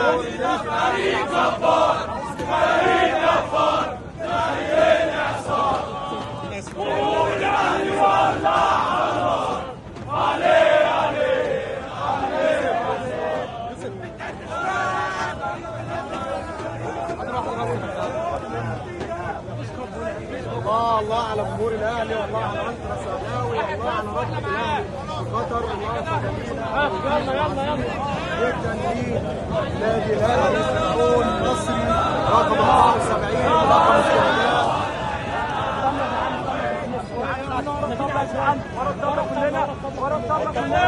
فريق جبار، فريق جبار، فريق الاعصار. قول الاهلي ولع عليه عليه عليه. الله الله على جمهور الاهلي، والله على انتر السعداوي، والله على رجل الاهلي في قطر، الله يلا يلا يلا جدا لنادي الاهلي الكون المصري رقم 74 رقم الشهداء. ورا الطاوله كلنا، ورا الطاوله كلنا.